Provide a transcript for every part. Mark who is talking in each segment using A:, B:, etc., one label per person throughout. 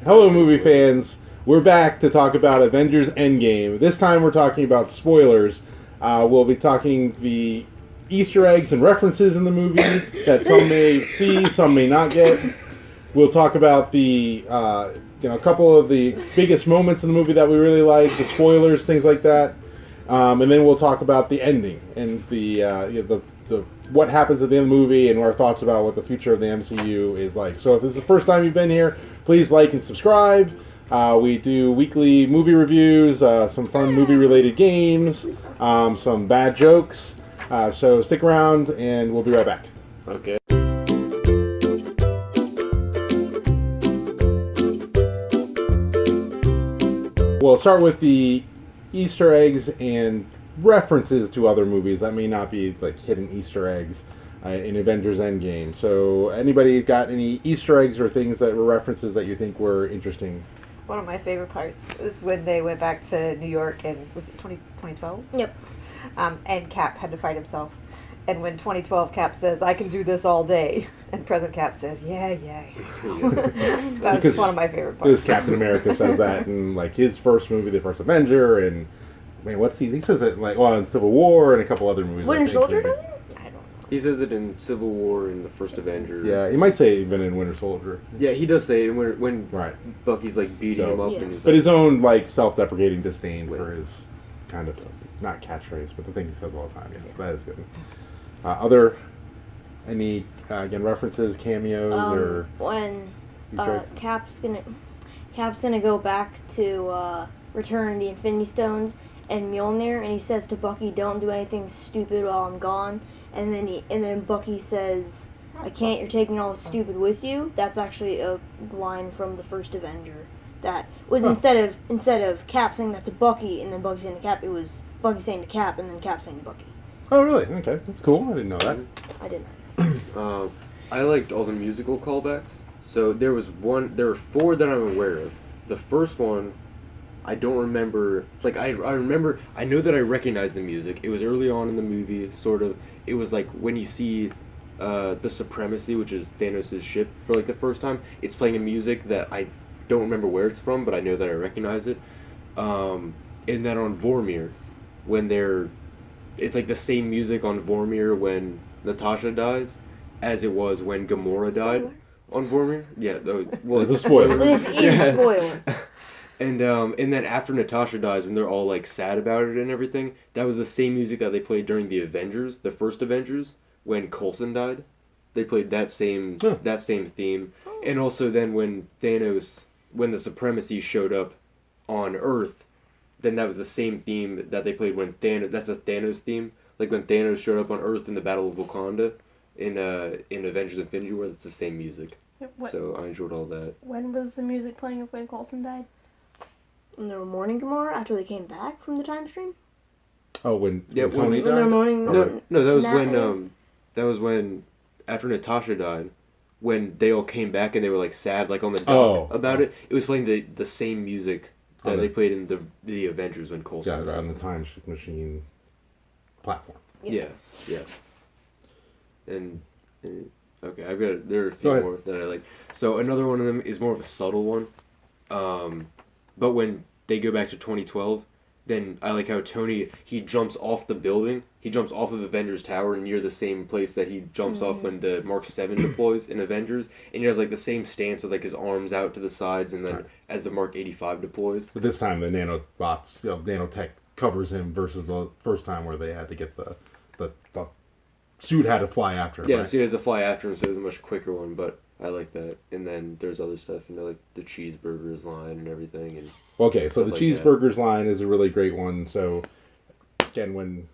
A: Hello, movie fans. We're back to talk about Avengers Endgame. This time we're talking about spoilers. We'll be talking the Easter eggs and references in the movie that some may see, some may not get. We'll talk about the a couple of the biggest moments in the movie that we really like, the spoilers, things like that, and then we'll talk about the ending and the what happens at the end of the movie and our thoughts about what the future of the MCU is like. So if this is the first time you've been here, please like and subscribe. We do weekly movie reviews, some fun movie-related games, some bad jokes. So stick around, and we'll be right back.
B: Okay.
A: We'll start with the Easter eggs and references to other movies that may not be like hidden Easter eggs in Avengers Endgame. So anybody got any Easter eggs or things that were references that you think were interesting?
C: One of my favorite parts is when they went back to New York and was it 2012?
D: Yep.
C: And Cap had to fight himself. And when 2012 Cap says, "I can do this all day," and present Cap says, "Yeah." That was just one of my favorite parts.
A: Because Captain America says that in like his first movie, The First Avenger, and man, what's he says it like in Civil War and a couple other movies.
D: Winter Soldier does it?
C: I don't know.
B: He says it in Civil War and the First Avenger.
A: Yeah, he might say it even in Winter Soldier.
B: Yeah, he does say it when
A: Right.
B: Bucky's like beating him up.
D: Yeah.
B: And he's
A: But
B: like,
A: his own like self-deprecating disdain for his kind of not catchphrase, but the thing he says all the time. Yes, that is good. Any again references, cameos, or
D: when
A: Easter eggs?
D: Cap's gonna go back to return the Infinity Stones and Mjolnir, and he says to Bucky, "Don't do anything stupid while I'm gone." And then Bucky says, "I can't. You're taking all the stupid with you." That's actually a line from the first Avenger. That was instead of Cap saying that to Bucky and then Bucky saying to Cap, it was Bucky saying to Cap and then Cap saying to Bucky.
A: Oh, really? Okay, that's cool. I didn't know that.
D: I didn't.
B: I liked all the musical callbacks. So there were 4 that I'm aware of. The first one, I don't remember. Like I remember, I know that I recognized the music. It was early on in the movie, sort of. It was like when you see the Supremacy, which is Thanos' ship, for like the first time. It's playing a music that I don't remember where it's from, but I know that I recognize it. And then on Vormir, it's like the same music on Vormir when Natasha dies, as it was when Gamora died on Vormir. Yeah, well,
A: it's a spoiler.
D: It is a spoiler.
B: And then after Natasha dies, when they're all like sad about it and everything, that was the same music that they played during the Avengers, the first Avengers, when Coulson died. They played that same theme, and also then when the Supremacy showed up on Earth, then that was the same theme that they played when Thanos. That's a Thanos theme, like when Thanos showed up on Earth in the Battle of Wakanda, in Avengers Infinity War. That's the same music. So I enjoyed all that.
E: When was the music playing of when Coulson died?
D: When they were mourning Gamora after they came back from the time stream.
A: Oh, when
B: when
A: Tony
D: When they were
A: died?
D: mourning.
B: No, that was
D: Nah,
B: that was when after Natasha died, when they all came back and they were like sad, like on the dock about it. It was playing the same music that they played in the Avengers when Coulson died.
A: On the Time Machine platform.
B: Yeah. And okay, there are a few more that I like. So another one of them is more of a subtle one. But when they go back to 2012, then I like how Tony, he jumps off the building. He jumps off of Avengers Tower near the same place that he jumps off when the Mark 7 deploys in Avengers. And he has like the same stance with like his arms out to the sides, and then as the Mark 85 deploys.
A: But this time the nanobots, nanotech covers him versus the first time where they had to get the suit had to fly after him.
B: Yeah,
A: right?
B: so he had to fly after him, so it was a much quicker one, but I like that. And then there's other stuff, like the cheeseburgers line and everything. And
A: okay, so the
B: like
A: cheeseburgers line is a really great one. So again, when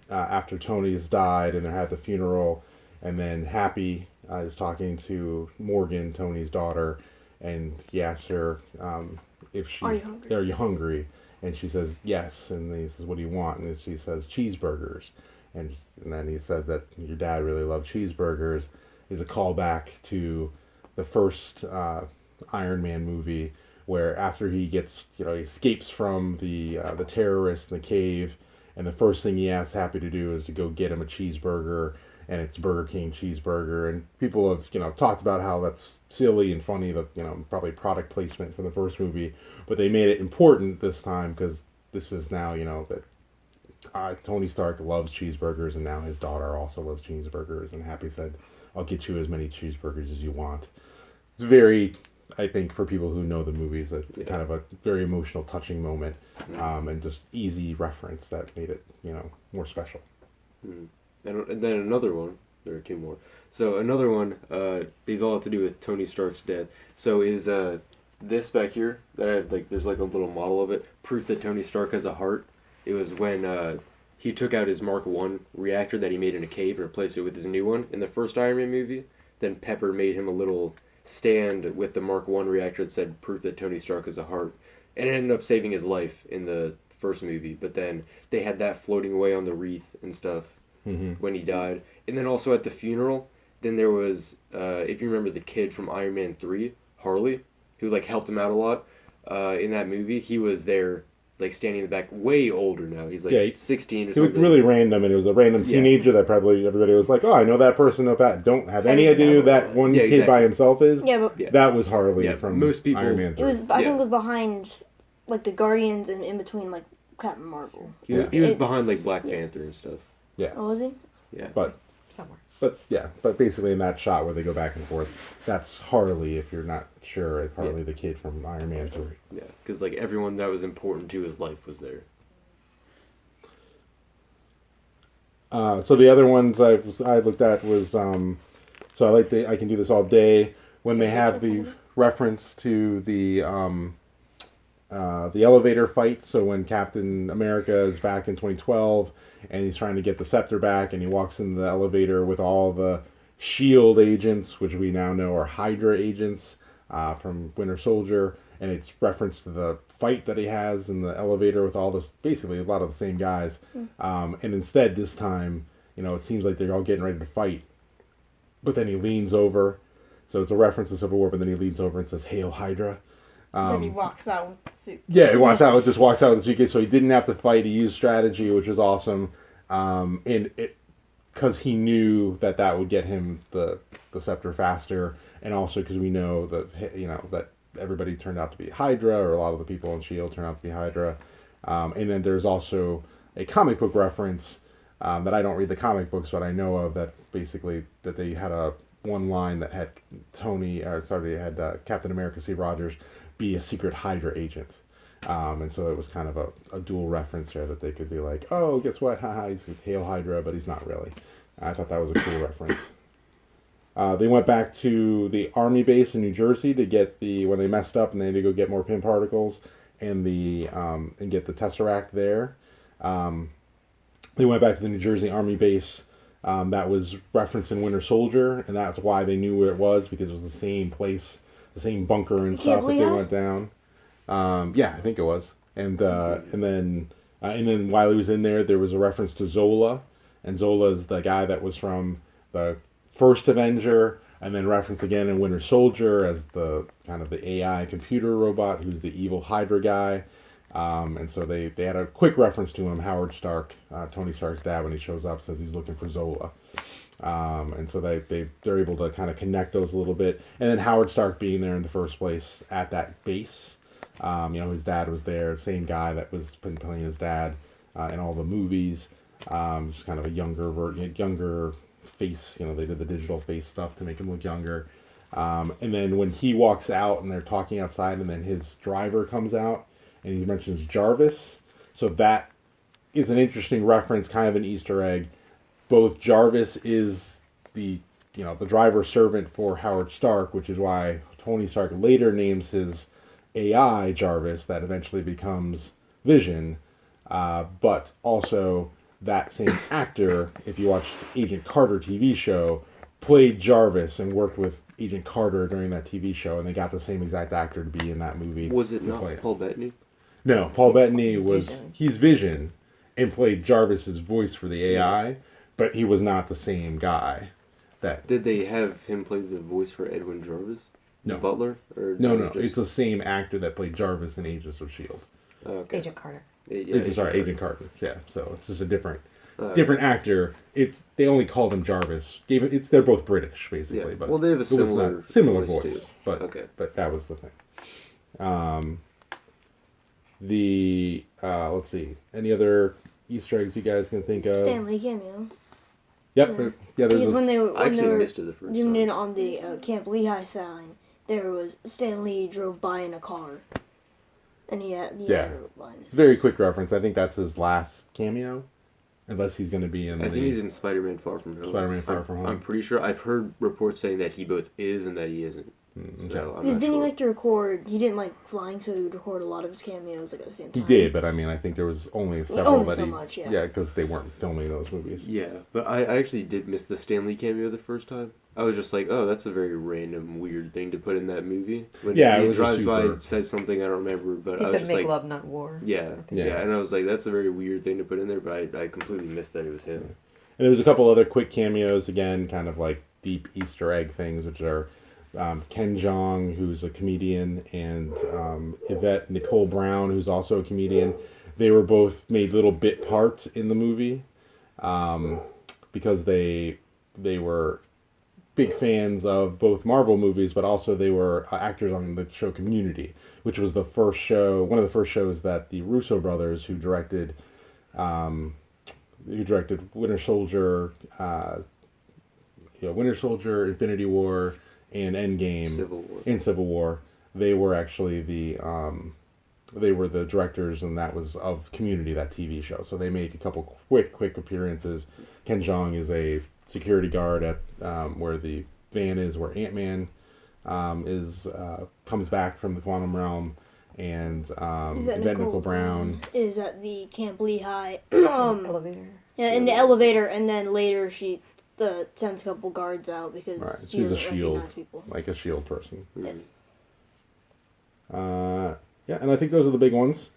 A: after Tony's died and they're at the funeral, and then Happy is talking to Morgan, Tony's daughter, and he asks her if she's are you hungry? And she says yes, and then he says, "What do you want?" And she says, "Cheeseburgers." And then he said that your dad really loved cheeseburgers. Is a callback to the first Iron Man movie, where after he gets, he escapes from the terrorists in the cave, and the first thing he asks Happy to do is to go get him a cheeseburger, and it's Burger King cheeseburger, and people have talked about how that's silly and funny, that probably product placement from the first movie, but they made it important this time because this is now that Tony Stark loves cheeseburgers, and now his daughter also loves cheeseburgers, and Happy said, "I'll get you as many cheeseburgers as you want." It's very, I think, for people who know the movies, kind of a very emotional, touching moment, and just easy reference that made it more special.
B: And then another one. There are two more. So another one. These all have to do with Tony Stark's death. So is this back here that I have, there's like a little model of it, proof that Tony Stark has a heart. It was when he took out his Mark I reactor that he made in a cave and replaced it with his new one in the first Iron Man movie. Then Pepper made him a little stand with the Mark I reactor that said proof that Tony Stark has a heart. And it ended up saving his life in the first movie. But then they had that floating away on the wreath and stuff when he died. And then also at the funeral, then there was, if you remember the kid from Iron Man 3, Harley, who helped him out a lot in that movie. He was there standing in the back, way older now. He's 16 or something.
A: He looked really random, and it was a random teenager that probably everybody was like, "Oh, I know that person up at." Don't have any idea who that one kid by himself is.
D: Yeah, but
A: that was Harley from
B: most people,
A: Iron Man 3.
D: it was. I think it was behind the Guardians and in between Captain Marvel.
B: Yeah, he was behind Black Panther and stuff.
A: Yeah.
D: Oh, was he?
B: Yeah.
A: But
C: somewhere.
A: But basically in that shot where they go back and forth, that's Harley. If you're not sure, it's Harley, the kid from Iron Man 3.
B: Yeah, because everyone that was important to his life was there.
A: So the other ones I looked at was so I can do this all day when they have the reference to the elevator fight. So when Captain America is back in 2012 and he's trying to get the scepter back, and he walks in the elevator with all the SHIELD agents, which we now know are Hydra agents from Winter Soldier, and it's reference to the fight that he has in the elevator with all this, basically a lot of the same guys. And instead this time, it seems like they're all getting ready to fight, but then he leans over. So it's a reference to Civil War, but then he leans over and says, "Hail Hydra."
E: Then he walks out with the suit.
A: Yeah, he walks out with the suitcase, so he didn't have to fight. He used strategy, which was awesome, and because he knew that would get him the scepter faster, and also because we know that that everybody turned out to be Hydra, or a lot of the people in SHIELD turned out to be Hydra, and then there's also a comic book reference that I don't read the comic books, but I know of, that basically that they had one line that had Captain America, Steve Rogers, be a secret Hydra agent. And so it was kind of a dual reference there, that they could be like, "Oh, guess what? Haha, he's Hail Hydra," but he's not really. I thought that was a cool reference. They went back to the Army base in New Jersey to get when they messed up and they had to go get more pin particles and get the Tesseract there. They went back to the New Jersey Army base. That was referenced in Winter Soldier, and that's why they knew where it was, because it was the same place, the same bunker and stuff that they went down. Yeah, I think it was. And then while he was in there, there was a reference to Zola, and Zola is the guy that was from the first Avenger, and then referenced again in Winter Soldier as the kind of the AI computer robot who's the evil Hydra guy. And so they had a quick reference to him. Howard Stark, Tony Stark's dad, when he shows up, says he's looking for Zola. And so they're able to kind of connect those a little bit. And then Howard Stark being there in the first place at that base. His dad was there, same guy that was playing his dad in all the movies. Just kind of a younger face. They did the digital face stuff to make him look younger. And then when he walks out and they're talking outside, and then his driver comes out and he mentions Jarvis. So that is an interesting reference, kind of an Easter egg. Both Jarvis is the driver servant for Howard Stark, which is why Tony Stark later names his AI Jarvis, that eventually becomes Vision. But also that same actor, if you watched Agent Carter TV show, played Jarvis and worked with Agent Carter during that TV show, and they got the same exact actor to be in that movie.
B: Was it not Paul Bettany?
A: No, Paul Bettany he's Vision, and played Jarvis's voice for the AI, but he was not the same guy.
B: Did they have him play the voice for Edwin Jarvis?
A: No.
B: Butler? Or
A: No. It's the same actor that played Jarvis in Agents of S.H.I.E.L.D.
B: Okay.
C: Agent Carter.
A: Agent Carter. Yeah, so it's just a different different actor. They only called him Jarvis. They're both British basically,
B: Yeah.
A: but
B: Well, they have a
A: similar voice.
B: too.
A: But
B: Okay.
A: but that was the thing. Let's see. Any other Easter eggs you guys can think of?
D: Stanley cameo.
A: Yep.
D: Yeah.
A: Yeah.
D: Because when they
B: I actually missed it the first
D: zoomed
B: time.
D: in on the Camp Lehigh sign, there was Stanley drove by in a car, and he had drove by in
A: It's a very quick reference. I think that's his last cameo, unless he's going to be in.
B: I think he's in Spider-Man: Far From Home.
A: Spider-Man: Far From Home.
B: I'm pretty sure. I've heard reports saying that he both is and that he isn't.
A: Okay.
B: So I'm
D: Because
B: not
D: didn't he
B: sure.
D: like to record? He didn't like flying, so he would record a lot of his cameos like at the same
A: He
D: time.
A: did, but I mean, I think there was only several
D: Only
A: that
D: so
A: he.
D: much, yeah.
A: Yeah, because they weren't filming those movies.
B: Yeah, but I actually did miss the Stanley cameo the first time. I was just like, oh, that's a very random, weird thing to put in that movie. When
A: Yeah, it
B: he
A: was a
B: drives by
A: super-
B: and says something I don't remember, but
C: He
B: I was
C: said
B: just
C: make
B: like,
C: love, not war.
B: yeah,
A: Yeah.
B: and I was like, that's a very weird thing to put in there, but I completely missed that it was him.
A: And there was a couple other quick cameos, again, kind of like deep Easter egg things, which are Ken Jeong, who's a comedian, and Yvette Nicole Brown, who's also a comedian. They were both made little bit parts in the movie because they were big fans of both Marvel movies, but also they were actors on the show Community, which was one of the first shows that the Russo brothers, who directed Winter Soldier, Infinity War, and Endgame, Civil War. They were actually the directors, and that was of Community, that TV show. So they made a couple quick appearances. Ken Jeong is a security guard at where the van is, where Ant-Man comes back from the quantum realm, and Yvette Nicole Brown
D: is at the Camp Lehigh
C: Elevator.
D: yeah, in the elevator, and then later she sends a couple guards out because she
A: she's a
D: doesn't
A: shield,
D: recognize people.
A: like a shield person.
B: Mm.
A: Yeah, and I think those are the big ones.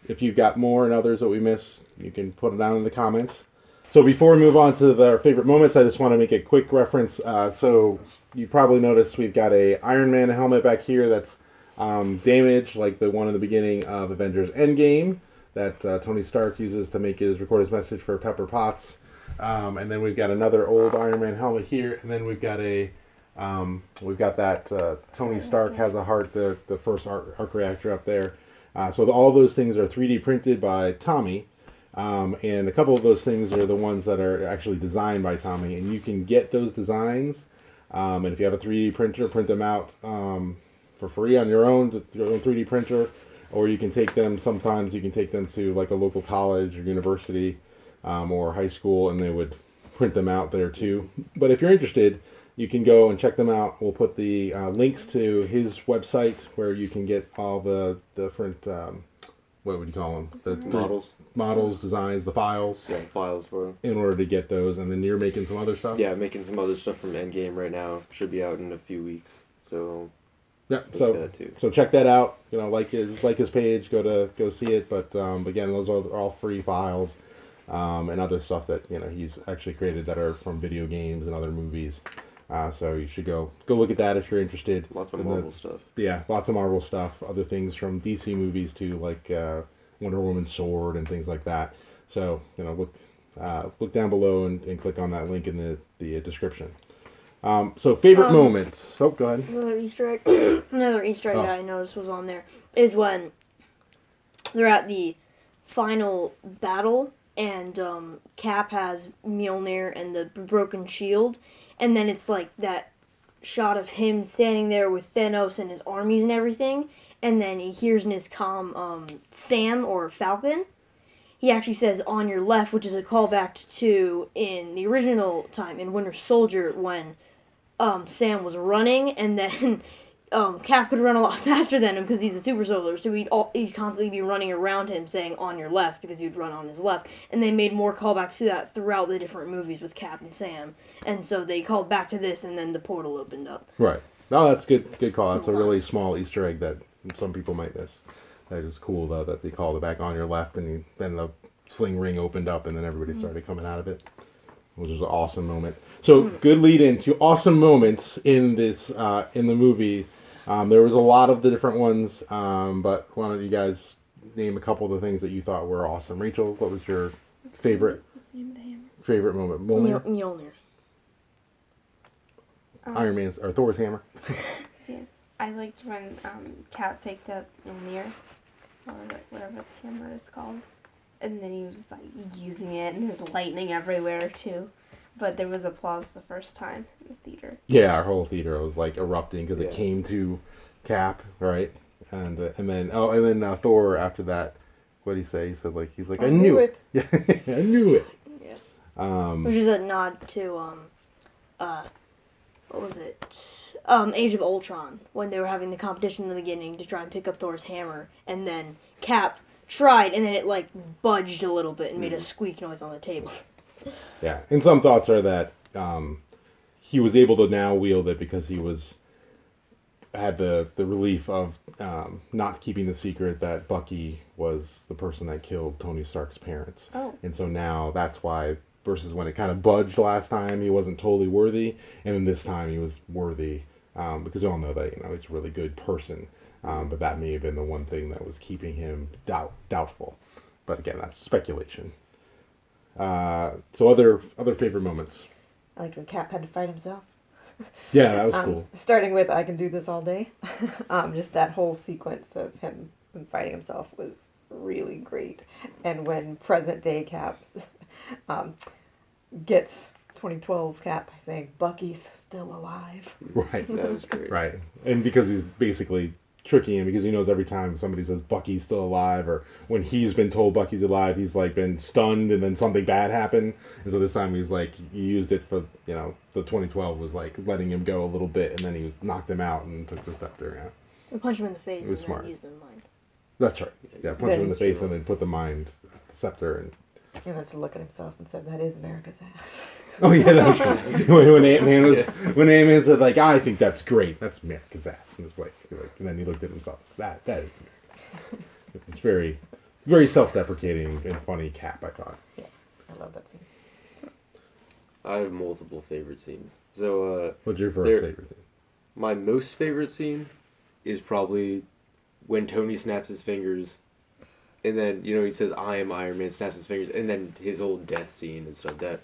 A: If you've got more and others that we miss, you can put them down in the comments. So before we move on to our favorite moments, I just want to make a quick reference. So you probably noticed we've got a Iron Man helmet back here that's damaged, like the one in the beginning of Avengers Endgame that Tony Stark uses to record his message for Pepper Potts. And then we've got another old Iron Man helmet here, and then we've got that Tony Stark has a heart, the first arc reactor up there. So all those things are 3D printed by Tommy, and a couple of those things are the ones that are actually designed by Tommy, and you can get those designs, and if you have a 3D printer, print them out for free on your own 3D printer, or you can take them to like a local college or university or high school, and they would print them out there too. But if you're interested, you can go and check them out. We'll put the links to his website where you can get all the different, what would you call them? The models, designs, the files.
B: Yeah, files for them.
A: In order to get those, and then you're making some other stuff?
B: Yeah, making some other stuff from Endgame right now. Should be out in a few weeks. So
A: yeah,
B: that too.
A: So check that out. Like his page, go see it. But again, those are all free files. And other stuff that he's actually created that are from video games and other movies. So you should go look at that if you're interested.
B: Lots of Marvel stuff.
A: Yeah, lots of Marvel stuff. Other things from DC movies too, like Wonder Woman's sword and things like that. So look down below and click on that link in the description. So favorite moments. Oh, go ahead.
D: Another Easter egg that I noticed was on there is when they're at the final battle. And Cap has Mjolnir and the broken shield, and then it's like that shot of him standing there with Thanos and his armies and everything, and then he hears in his comm Sam or Falcon. He actually says on your left, which is a callback to in the original time in Winter Soldier when Sam was running, and then Cap could run a lot faster than him because he's a super soldier, so he'd constantly be running around him saying on your left because he'd run on his left, and they made more callbacks to that throughout the different movies with Cap and Sam, and so they called back to this, and then the portal opened up.
A: Right. No, that's good call. It's a really small Easter egg that some people might miss. That is cool though that they called it back on your left, and then the sling ring opened up, and then everybody started coming out of it, which was an awesome moment. So good lead into awesome moments in this in the movie. There was a lot of the different ones, but why don't you guys name a couple of the things that you thought were awesome. Rachel, what was your favorite favorite moment? Mjolnir?
D: Mjolnir.
A: Iron Man's or Thor's hammer.
E: Yeah, I liked when Cap picked up Mjolnir, or whatever the hammer is called, and then he was like using it, and there's lightning everywhere too. But there was applause the first time in the theater.
A: Yeah, our whole theater was like erupting because it
B: Yeah.
A: came to Cap, right? And then Thor after that, what did he say? He said he's like I knew it. Yeah, I knew it.
D: Yeah. Which is a nod to what was it? Age of Ultron, when they were having the competition in the beginning to try and pick up Thor's hammer, and then Cap tried, and then it like budged a little bit and made a squeak noise on the table.
A: Yeah, and some thoughts are that he was able to now wield it because he had the relief of not keeping the secret that Bucky was the person that killed Tony Stark's parents.
E: Oh.
A: And so now that's why, versus when it kind of budged last time, he wasn't totally worthy, and then this time he was worthy because we all know that he's a really good person. But that may have been the one thing that was keeping him doubtful. But again, that's speculation. So other favorite moments.
C: I liked when Cap had to fight himself.
A: Yeah, that was cool.
C: Starting with I can do this all day. Just that whole sequence of him fighting himself was really great. And when present day Cap gets 2012 Cap by saying Bucky's still alive.
A: Right.
B: That was great.
A: Right. And because he's basically tricking him, because he knows every time somebody says Bucky's still alive, or when he's been told Bucky's alive, he's like been stunned and then something bad happened. And so this time he's like, he used it for, the 2012 was like letting him go a little bit, and then he knocked him out and took the scepter. Yeah.
D: We punch him in the face
A: It was
D: and
A: smart.
D: then use the mind.
A: That's right. Yeah, punch him in the face and then put the scepter and...
C: And then to look at himself and said, that is America's ass.
A: Oh yeah, that was when Ant-Man said I think that's great. That's America's ass, and it's like, and then he looked at himself. That is America's ass. It's very, very self-deprecating and funny Cap, I thought.
C: Yeah, I love that scene.
B: I have multiple favorite scenes. So
A: What's your first favorite thing?
B: my most favorite scene is probably when Tony snaps his fingers, and then he says I am Iron Man, snaps his fingers, and then his old death scene and stuff. That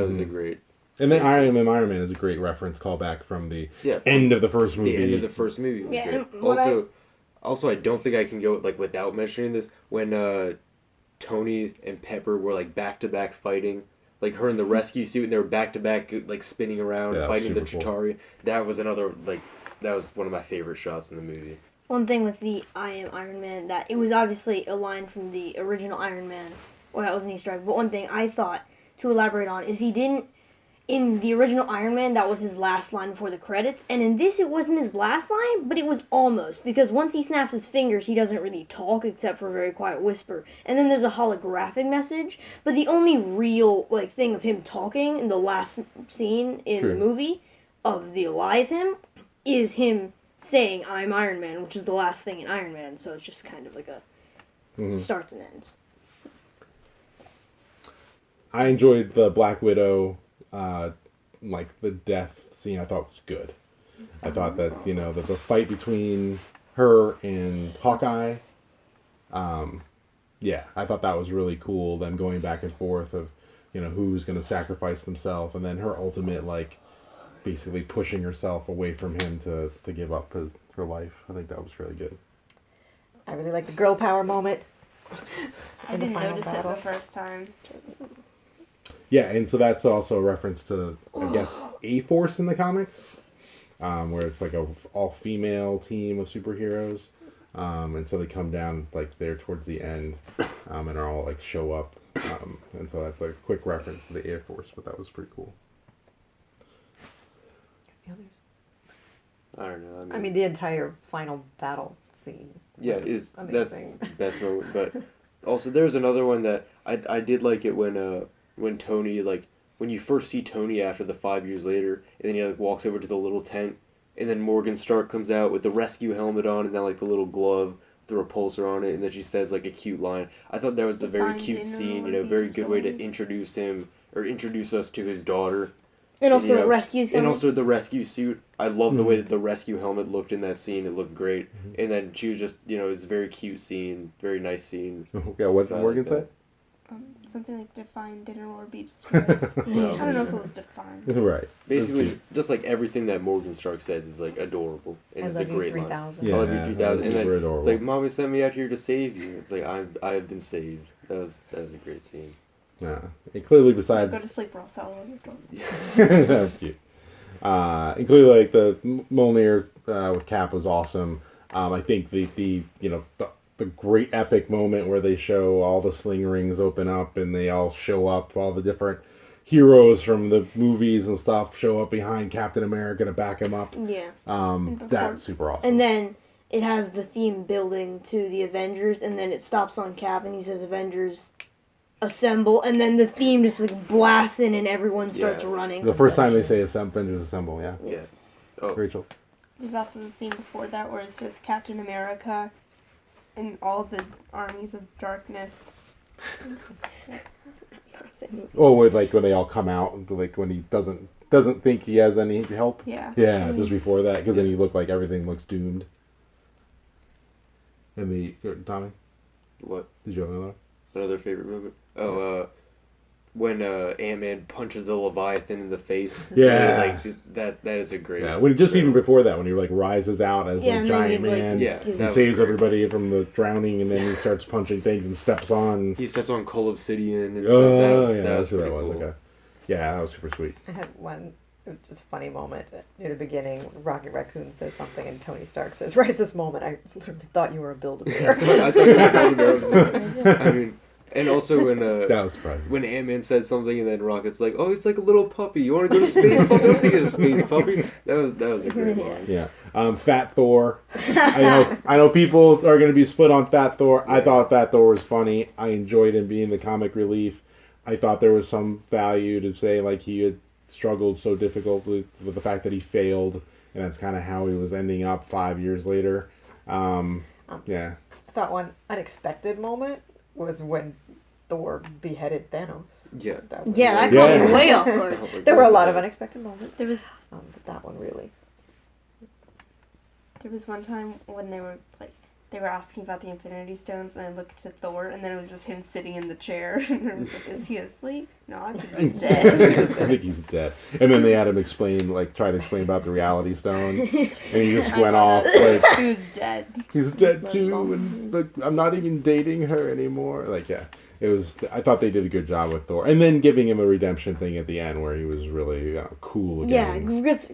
B: was a great.
A: And then Iron Man is a great reference callback from the end of the first movie.
B: The end of the first movie was
E: Yeah,
B: great. Also, I don't think I can go without mentioning this. When Tony and Pepper were back to back fighting, her in the rescue suit, and they were back to back spinning around fighting the Chitauri. Cool. That was another that was one of my favorite shots in the movie.
D: One thing with the I Am Iron Man, that it was obviously a line from the original Iron Man. Well, that was an Easter egg. But one thing I thought to elaborate on is he didn't, in the original Iron Man, that was his last line before the credits. And in this, it wasn't his last line, but it was almost. Because once he snaps his fingers, he doesn't really talk except for a very quiet whisper. And then there's a holographic message. But the only real thing of him talking in the last scene in the movie of the alive him is him saying I'm Iron Man, which is the last thing in Iron Man, so it's just kind of like a starts and ends.
A: I enjoyed the Black Widow, the death scene. I thought was good. I thought that the fight between her and Hawkeye, I thought that was really cool. Them going back and forth of who's going to sacrifice themselves, and then her ultimate basically pushing herself away from him to give up her life. I think that was really good.
C: I really like the girl power moment.
E: I didn't notice it the first time.
A: Yeah, and so that's also a reference to, I guess, A-Force in the comics, where it's a all-female team of superheroes, and so they come down there towards the end, and are all show up, and so that's a quick reference to the Air Force, but that was pretty cool.
B: I don't know.
C: I mean, the entire final battle scene.
B: Yeah,
C: is amazing.
B: That's the best moment. But also, there's another one that I did like it when Tony when you first see Tony after the 5 years later, and then he walks over to the little tent, and then Morgan Stark comes out with the rescue helmet on, and then the little glove, the repulsor on it, and then she says a cute line. I thought that was a very cute scene. Very good way to introduce him or introduce us to his daughter.
D: And also
B: you know,
D: the rescues
B: and
D: coming.
B: also the rescue suit. I love the
A: Mhm.
B: way that the rescue helmet looked in that scene. It looked great.
A: Mhm.
B: And then she was just, it was a very cute scene, very nice scene.
A: Yeah, what did
B: So I
A: Morgan
B: like
A: say?
E: Something like define dinner or be destroyed.
B: No.
E: I don't know if it was defined.
A: Right.
B: Basically,
A: That's
B: just like everything that Morgan Stark says is like adorable, and
C: I
B: it's a
C: love you
B: great line.
C: 3000.
A: Yeah,
B: I love you 3000, and then
A: super
B: it's
A: adorable.
B: like, Mommy sent me out here to save you. It's like I've been saved. That was a great scene.
A: Yeah. And clearly, besides
E: Go to sleep or I'll sell on your door.
B: Yes.
A: that's cute. And clearly, like the Mjolnir with Cap was awesome. I think the great epic moment where they show all the sling rings open up and they all show up, all the different heroes from the movies and stuff show up behind Captain America to back him up.
D: Yeah.
A: That's super awesome.
D: And then it has the theme building to the Avengers, and then it stops on Cap, and he says Avengers assemble, and then the theme just like blasts in, and everyone starts running.
A: The first time they say Avengers assemble, yeah.
B: Yeah. Oh.
A: Rachel.
E: There's also the scene before that where it's just Captain America and all the armies of darkness.
A: Oh, with like when they all come out, like when he doesn't think he has any help.
E: Yeah.
A: Yeah, just before that, because then you look like everything looks doomed. And Tommy,
B: What?
A: did you have another?
B: Another favorite moment? Oh, when Ant-Man punches the Leviathan in the face.
A: Yeah.
B: Like that is a great.
A: Yeah, when just
B: great
A: even
B: moment.
A: before that, when he like rises out as
D: Yeah,
A: a
D: and then
A: giant
D: he'd, like,
A: man,
B: Yeah,
A: he
B: that was
A: saves
B: great.
A: everybody from the drowning, and then he starts punching things and steps on.
B: He steps on Coal Obsidian and
A: Oh,
B: stuff.
A: yeah, that's who that
B: pretty
A: was.
B: cool.
A: Okay, yeah, that was super sweet.
C: I had one. It was just a funny moment near the beginning. Rocket Raccoon says something, and Tony Stark says, "Right at this moment, I literally thought you were a Build-A-Bear."
B: I thought you were Build-A-Bear. I mean, and also when
A: That was surprising.
B: when Ant-Man says something and then Rocket's like, "Oh, it's like a little puppy. You want to go to space, puppy? I'll take you to space, puppy." That was a great line.
A: Yeah, Fat Thor. I know people are going to be split on Fat Thor. I thought Fat Thor was funny. I enjoyed him being the comic relief. I thought there was some value to say like he had struggled so difficultly with the fact that he failed, and that's kind of how he was ending up 5 years later. Yeah.
C: I thought one unexpected moment was when Thor beheaded Thanos.
B: Yeah.
C: That was
D: Yeah, that
C: really-
D: caught me
A: Yeah.
D: way off guard.
C: There were a lot of unexpected moments.
E: There was
C: But that one really.
E: one time when they were asking about the Infinity Stones, and I looked at Thor, and then it was just him sitting in the chair. And I was like, "Is he asleep? No, I think he's
A: I
E: dead."
A: think he's dead. And then they had him try to explain about the Reality Stone, and he just went off like
E: Who's dead?
A: he's dead too, and like I'm not even dating her anymore. Like yeah, it was. I thought they did a good job with Thor, and then giving him a redemption thing at the end where he was really cool
D: Yeah,
A: again.
D: because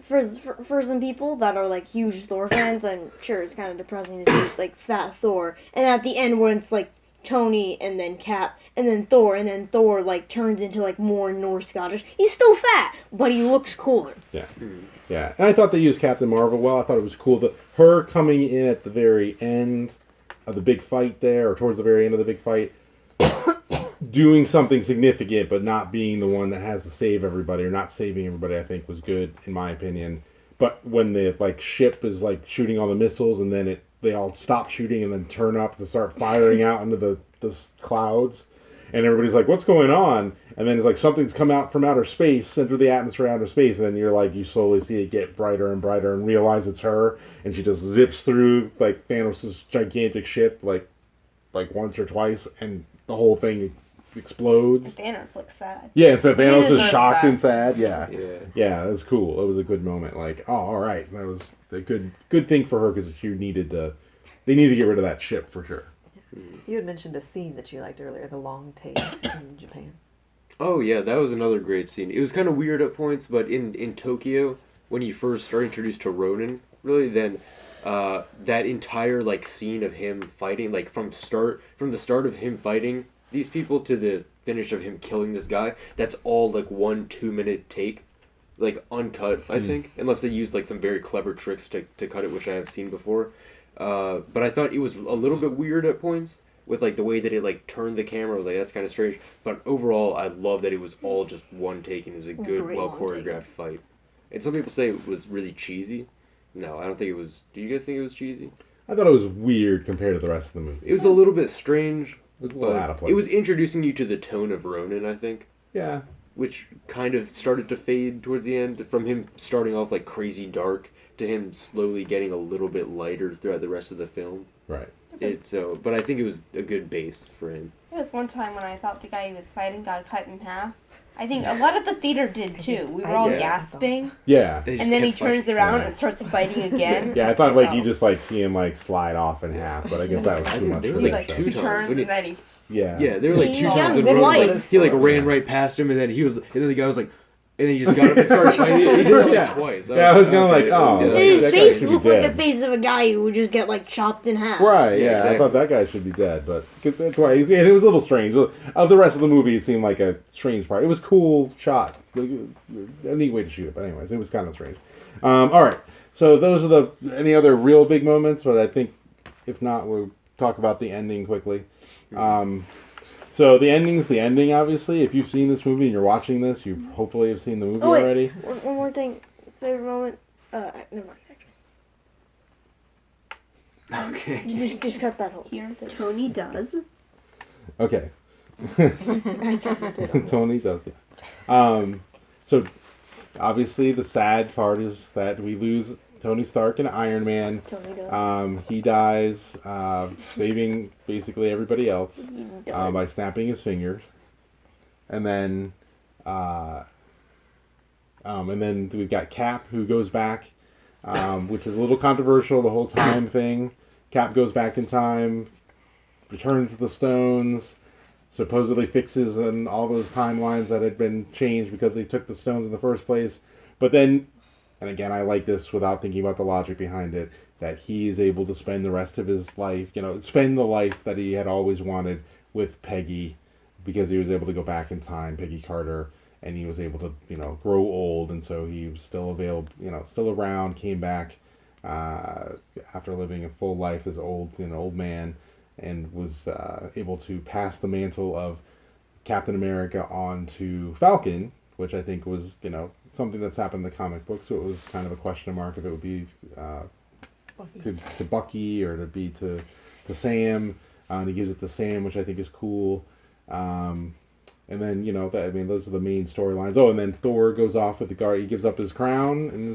D: for some people that are like huge Thor fans, I'm sure it's kind of depressing to see like Fat Thor, and at the end when it's like Tony and then Cap and then Thor like turns into like more Norse goddess. He's still fat, but he looks cooler.
A: Yeah, yeah. And I thought they used Captain Marvel well. I thought it was cool that her coming in at the very end of the big fight there, or towards the very end of the big fight, doing something significant, but not being the one that has to save everybody or not saving everybody. I think was good in my opinion. But when the like ship is like shooting all the missiles, and then they all stop shooting and then turn up to start firing out into the clouds, and everybody's like, "What's going on?" And then it's like something's come out from outer space, enter the atmosphere, outer space, and then you're like, you slowly see it get brighter and brighter, and realize it's her, and she just zips through like Thanos' gigantic ship like once or twice, and the whole thing explodes.
E: Thanos looks sad.
A: Yeah, and so Thanos is
E: deserves
A: shocked
E: that.
A: and sad. Yeah.
B: Yeah.
A: Yeah, it was cool. It was a good moment. Like, oh, all right, that was a good thing for her because she needed to. They need to get rid of that ship for sure.
C: You had mentioned a scene that you liked earlier, the long take in Japan.
B: Oh yeah, that was another great scene. It was kind of weird at points, but in Tokyo, when you first are introduced to Ronin, really, then that entire like scene of him fighting, like from the start of him fighting these people to the finish of him killing this guy, that's all like 1-2 minute take, like uncut, I think, unless they used like some very clever tricks to cut it, which I have seen before. But I thought it was a little bit weird at points with like the way that it like turned the camera. I was like, that's kind of strange. But overall, I love that it was all just one take and it was a good,
D: Great
B: well
D: one
B: choreographed fight. And some people say it was really cheesy. No, I don't think it was. Do you guys think it was cheesy?
A: I thought it was weird compared to the rest of the movie.
B: It was a little bit strange.
A: It was a little
B: but
A: out of place.
B: It was introducing you to the tone of Ronin, I think.
A: Yeah.
B: which kind of started to fade towards the end, from him starting off like crazy dark to him slowly getting a little bit lighter throughout the rest of the film.
A: Right.
B: But I think it was a good base for him.
E: There was one time when I thought the guy he was fighting got cut in half. I think a lot of the theater did too. We were all
B: Yeah.
E: gasping,
A: Yeah.
E: and then he turns around
A: Yeah.
E: and starts fighting again.
A: Yeah, I thought like you just like see him like slide off in half, but I guess that was
B: I
A: too
B: think
A: much
B: they
A: for
B: were
E: He
A: the
B: like
E: like
A: show.
B: two
E: turns
B: times when
E: and then he
A: Yeah.
B: Yeah, there were like
D: He
B: two
D: got
B: times
D: him
B: in a row.
D: twice.
B: He like ran right past him, and then the guy was like, and then he just got up and started fighting. He did it like
A: Yeah.
B: twice.
A: Yeah, I was kinda like, oh,
B: yeah,
A: like,
D: His
A: that guy
D: face
A: should be
D: looked like the
A: dead.
D: face of a guy who would just get like chopped in half.
A: Right,
B: Yeah,
A: yeah,
B: exactly.
A: I thought that guy should be dead, but 'cause that's why and it was a little strange. Of the rest of the movie, it seemed like a strange part. It was cool shot, like, a neat way to shoot it. But anyways, it was kind of strange. All right, so those are any other real big moments. But I think if not, we'll talk about the ending quickly. So the ending's the ending. Obviously, if you've seen this movie and you're watching this, you hopefully have seen the movie
D: Oh, wait.
A: already.
D: One more thing. Favorite moment. Never mind. Actually,
B: Okay.
D: just cut that whole.
E: here. Tony does.
A: Okay.
D: I counted it.
A: Tony does, yeah. So, obviously, the sad part is that we lose Tony Stark and Iron Man.
D: Tony does.
A: He dies, saving basically everybody else
D: He
A: by
D: does.
A: snapping his fingers, and then we've got Cap who goes back, which is a little controversial. The whole time thing. Cap goes back in time, returns the stones, supposedly fixes and all those timelines that had been changed because they took the stones in the first place. But then, and again, I like this without thinking about the logic behind it, that he is able to spend the rest of his life, spend the life that he had always wanted with Peggy, because he was able to go back in time, Peggy Carter, and he was able to, grow old, and so he was still available, still around, came back after living a full life as old man, and was able to pass the mantle of Captain America on to Falcon, which I think was, something that's happened in the comic book, so it was kind of a question mark if it would be to Bucky or to be to Sam, and he gives it to Sam, which I think is cool. And then, those are the main storylines. Oh, and then Thor goes off with he gives up his crown and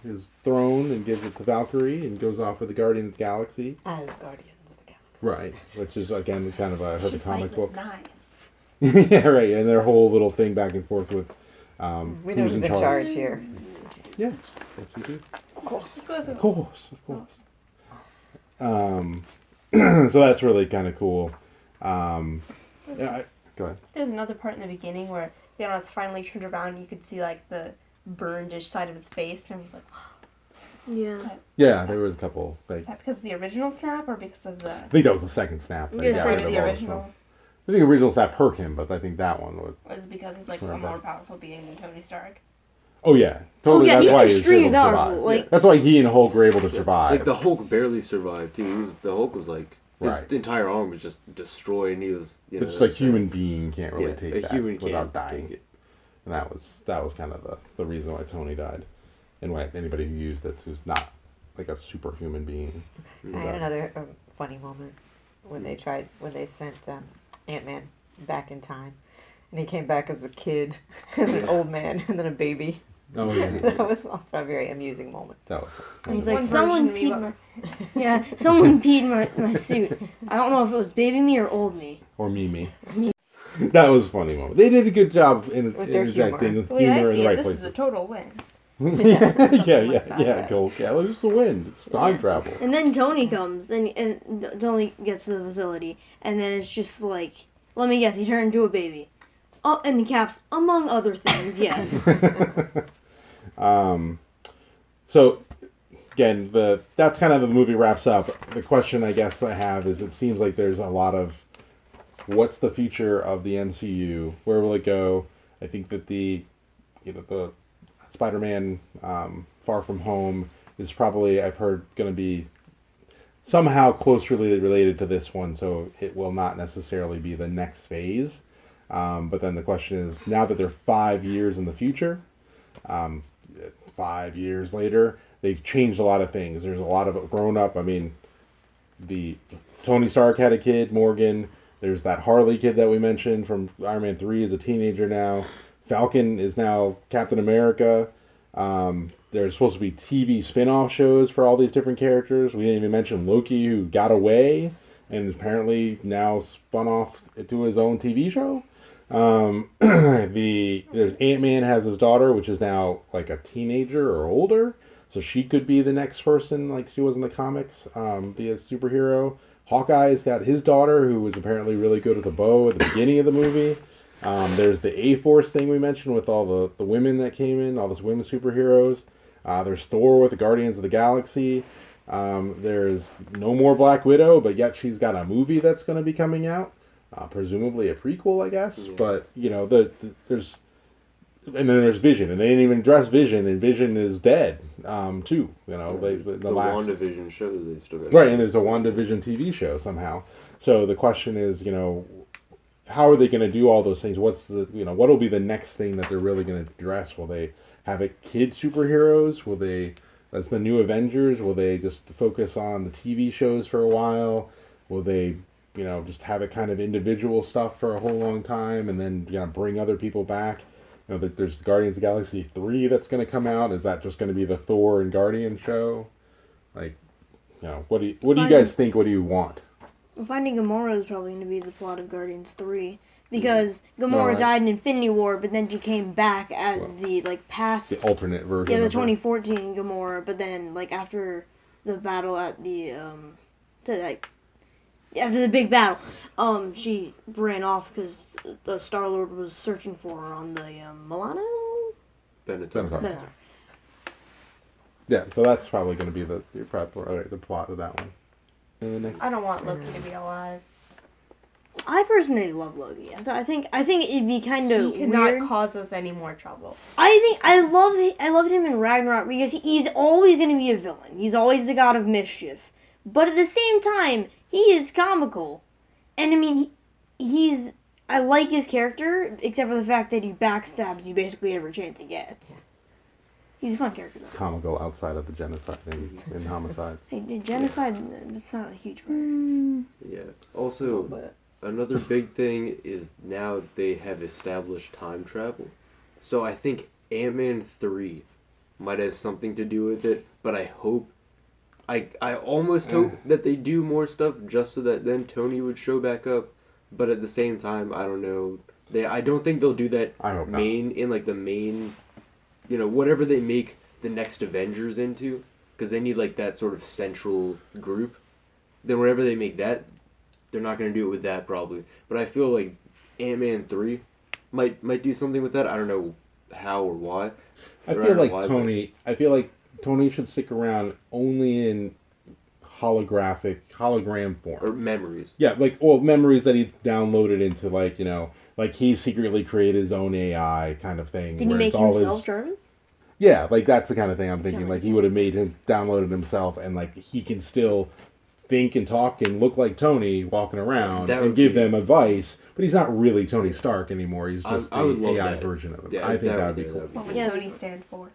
A: his throne and gives it to Valkyrie and goes off with the Guardians of the Galaxy.
C: As Guardians of the Galaxy.
A: Right, which is, again, kind of, I heard the
E: Should
A: comic
E: fight
A: book.
E: with knives.
A: Yeah, right, and their whole little thing back and forth with
C: We know who's in charge here.
A: Yeah, yes we do.
C: Of course.
A: Of course. So that's really kind of cool. Go ahead.
E: There's another part in the beginning where Thanos finally turned around and you could see like the burned-ish side of his face, and I was like,
D: Yeah.
A: Yeah, there was a couple.
E: is that because of the original snap or because of the...
A: I think that was the second snap. That he
D: Yeah,
A: got
D: so
A: rid
E: the
A: of all the
E: original
A: stuff. I think the original snap hurt him, but I think that one would.
E: was because he's like a
A: Remember.
E: more powerful being than Tony Stark.
A: Oh yeah, totally.
D: yeah,
A: That's
D: he's
A: why he was
D: extremely
A: able to
D: powerful,
A: survive.
D: like-
A: That's why he and Hulk were able to survive.
B: Like the Hulk barely survived too. The Hulk was like his
A: Right.
B: entire arm was just destroyed, and he was
A: but just like human being can't really
B: yeah,
A: take
B: a
A: that
B: human
A: without
B: can't
A: dying.
B: take it.
A: And that was kind of the reason why Tony died, and why anybody who used it who's not like a superhuman being.
C: I had another funny moment when they sent Ant-Man back in time, and he came back as a kid, as an old man, and then a baby.
A: Oh yeah,
C: That was also a very amusing moment.
A: that was.
D: And he's
E: One
D: like,
E: version
D: someone
E: of me
D: peed my... someone peed my suit. I don't know if it was baby me or old me.
A: Or Mimi. That was a funny moment. They did a good job in
C: With their
A: interjecting
C: humor.
E: The way I
A: humor in
E: see
A: the
E: it,
A: right
E: this
A: places.
E: is a total win.
A: yeah. Cool. Yeah, it's just a win. It's time travel.
D: And then Tony comes, and Tony gets to the facility, and then it's just like, let me guess, he turned into a baby. Oh, and the Cap's, among other things, yes.
A: So again, that's kind of the movie wraps up. The question I guess I have is, it seems like there's a lot of what's the future of the MCU? Where will it go? I think that the Spider-Man Far From Home is probably, I've heard, going to be somehow closely related to this one, so it will not necessarily be the next phase. But then the question is, now that they're 5 years in the future, 5 years later, they've changed a lot of things. There's a lot of it grown up. I mean, the Tony Stark had a kid, Morgan. There's that Harley kid that we mentioned from Iron Man 3 is a teenager now. Falcon is now Captain America. There's supposed to be TV spin-off shows for all these different characters. We didn't even mention Loki, who got away and is apparently now spun off to his own TV show. There's Ant-Man has his daughter, which is now like a teenager or older, so she could be the next person, like she was in the comics, be a superhero. Hawkeye's got his daughter, who was apparently really good with a bow at the beginning of the movie. There's the A-Force thing we mentioned with all the women that came in, all those women superheroes. There's Thor with the Guardians of the Galaxy. There's no more Black Widow, but yet she's got a movie that's going to be coming out. Presumably a prequel, I guess. Yeah. But, you know, there's... And then there's Vision, and they didn't even address Vision, and Vision is dead, too. You know, the last
B: WandaVision show that they still got.
A: Right, and there's a WandaVision TV show somehow. So the question is, you know, how are they going to do all those things? What's the, you know, what will be the next thing that they're really going to address? Will they have it kid superheroes? Will they, as the new Avengers, will they just focus on the TV shows for a while? Will they, you know, just have it kind of individual stuff for a whole long time, and then, you know, bring other people back? You know, there's Guardians of the Galaxy 3 that's going to come out. Is that just going to be the Thor and Guardian show? Like, you know, what do you guys think? What do you want?
D: Finding Gamora is probably going to be the plot of Guardians 3. Because Gamora died in Infinity War, but then she came back as the, like, past...
A: The alternate version.
D: Yeah, the 2014 Gamora, but then, like, after the battle at the, after the big battle, she ran off because the Star-Lord was searching for her on the, Milano?
B: Benetton.
A: Yeah, so that's probably going to be the plot of that one.
E: I don't want Loki to be alive.
D: I personally love Loki. I think it'd be kind of
E: He could
D: weird.
E: not cause us any more trouble.
D: I loved him in Ragnarok because he's always going to be a villain. He's always the god of mischief. But at the same time, he is comical. And I mean, I like his character, except for the fact that he backstabs you basically every chance he gets. He's a fun character, though.
A: Comical outside of the genocide and homicides.
D: Hey, genocide, that's not a huge part.
B: Yeah. Also, another big thing is now they have established time travel. So I think Ant-Man 3 might have something to do with it, but I hope... I almost hope that they do more stuff just so that then Tony would show back up, but at the same time, I don't know. I don't think they'll do that in like the main... You know, whatever they make the next Avengers into, because they need like that sort of central group. Then wherever they make that, they're not going to do it with that probably. But I feel like Ant-Man 3 might do something with that. I don't know how or why.
A: I feel like Tony should stick around only in hologram form.
B: Or memories.
A: Yeah, memories that he downloaded into, like, you know, like he secretly created his own AI kind of thing.
D: Can he make himself Jarvis?
A: Yeah, like that's the kind of thing I'm thinking. Like he would have downloaded himself, and like he can still think and talk and look like Tony walking around and give them advice, but he's not really Tony Stark anymore. He's just the AI version of him.
B: Yeah,
A: I think that would be cool.
E: What would Tony stand for?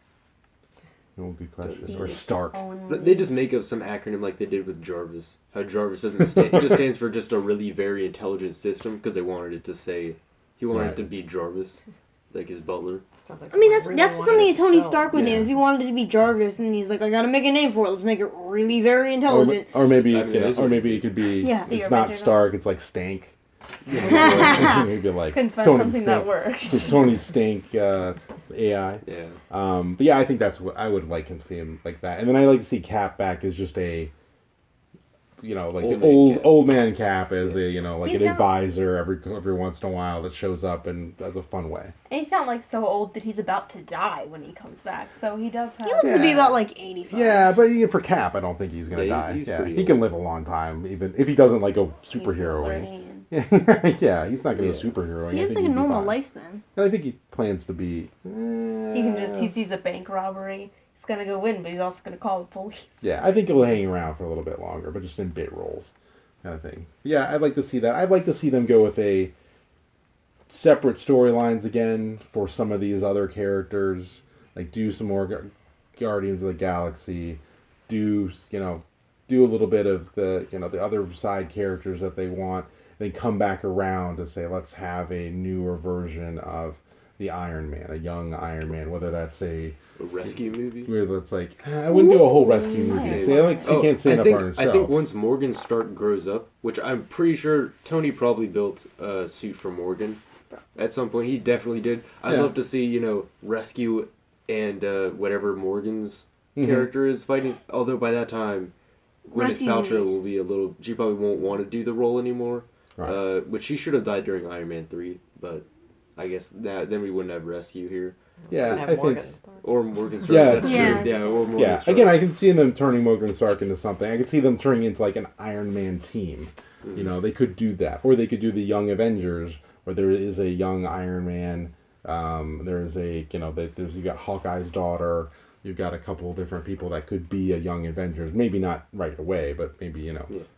A: Oh, good question. Or Stark.
B: But they just make up some acronym like they did with Jarvis. How Jarvis doesn't stand. It just stands for just a really very intelligent system because they wanted it to say he wanted it to be Jarvis, like his butler.
C: Like
D: I mean, that's something Tony Stark would name if he wanted it to be Jarvis, and he's like, I gotta make a name for it. Let's make it really very intelligent.
A: Or maybe it could be.
D: Yeah.
A: It's not Stark. It's like Stank. You know, maybe like
E: Couldn't find
A: Tony
E: something
A: Stank.
E: that works.
A: It's Tony Stank AI.
B: Yeah.
A: But yeah, I think that's what I would like him to see him like that, and then I like to see Cap back as just a, you know, like old man Cap as a, you know, like an advisor every once in a while that shows up and does a fun way.
E: And he's not like so old that he's about to die when he comes back, so he does have.
D: He looks to be about like 85.
A: Yeah, but for Cap, I don't think he's gonna die. He can live a long time, even if he doesn't like go superhero. Yeah, he's not gonna be a superhero.
D: He has like a normal lifespan.
A: And I think he plans to be.
E: He sees a bank robbery. He's gonna go in, but he's also gonna call the police.
A: Yeah, I think he'll hang around for a little bit longer, but just in bit roles, kind of thing. Yeah, I'd like to see that. I'd like to see them go with a separate storylines again for some of these other characters. Like do some more Guardians of the Galaxy. Do a little bit of the the other side characters that they want. they come back around to say, let's have a newer version of the Iron Man, a young Iron Man, whether that's a
B: rescue movie.
A: where it's like, I wouldn't do a whole rescue movie. See, she can't stand up on herself.
B: I think once Morgan Stark grows up, which I'm pretty sure Tony probably built a suit for Morgan at some point. He definitely did. I'd love to see, rescue and whatever Morgan's character is fighting. Although by that time, Gwyneth Paltrow will be she probably won't want to do the role anymore. Right. Which she should have died during Iron Man 3, but I guess then we wouldn't have rescue here.
A: Yeah, I think.
B: Or Morgan Stark.
A: Yeah,
B: that's true. Yeah, or Morgan Stark.
A: Again, I can see them turning Morgan Stark into something. I could see them turning into like an Iron Man team. Mm-hmm. They could do that, or they could do the Young Avengers, where there is a young Iron Man. There's you've got Hawkeye's daughter. You've got a couple of different people that could be a Young Avengers. Maybe not right away, but maybe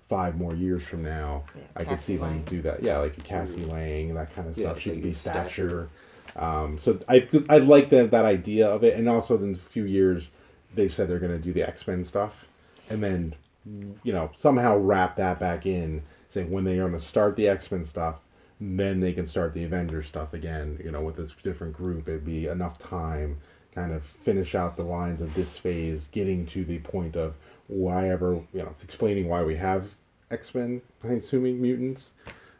A: 5 more years from now, I could see them do that. Yeah, like a Cassie Lang, that kind of stuff. She could be Stature. So I like that idea of it, and also in a few years they've said they're going to do the X-Men stuff, and then somehow wrap that back in, saying when they are going to start the X-Men stuff, then they can start the Avengers stuff again. With this different group, it'd be enough time kind of finish out the lines of this phase, getting to the point of explaining why we have X-Men, I'm assuming mutants,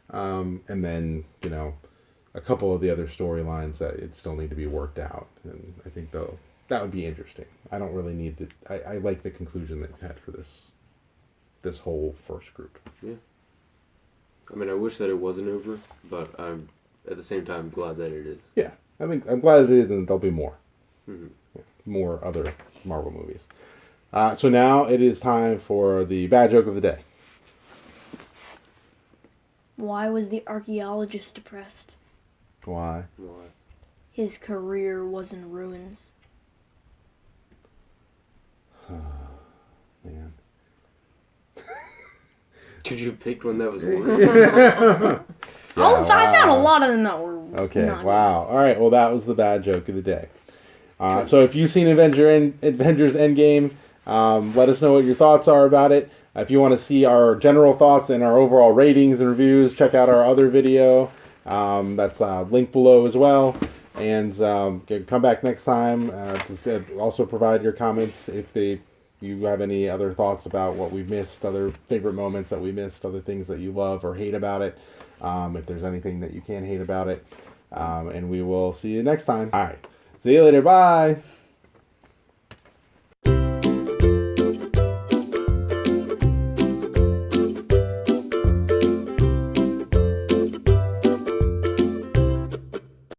A: and then a couple of the other storylines that it still need to be worked out, and I think that would be interesting. I don't really need to. I like the conclusion that it had for this whole first group.
B: Yeah. I mean, I wish that it wasn't over, but I'm at the same time glad that it is.
A: Yeah, I'm glad it is, and there'll be more.
B: Mm-hmm.
A: Yeah, more other Marvel movies. So now it is time for the bad joke of the day.
D: Why was the archaeologist depressed?
A: Why?
D: His career was in ruins.
A: Man.
B: Could you have picked one that was worse?
D: I found a lot of them that were
A: okay.
D: not
A: Wow. All right. Well, that was the bad joke of the day. So if you've seen Avengers Endgame, let us know what your thoughts are about it. If you want to see our general thoughts and our overall ratings and reviews, check out our other video. That's linked below as well. And come back next time to also provide your comments if you have any other thoughts about what we've missed, other favorite moments that we missed, other things that you love or hate about it. If there's anything that you can't hate about it. And we will see you next time. All right. See you later. Bye.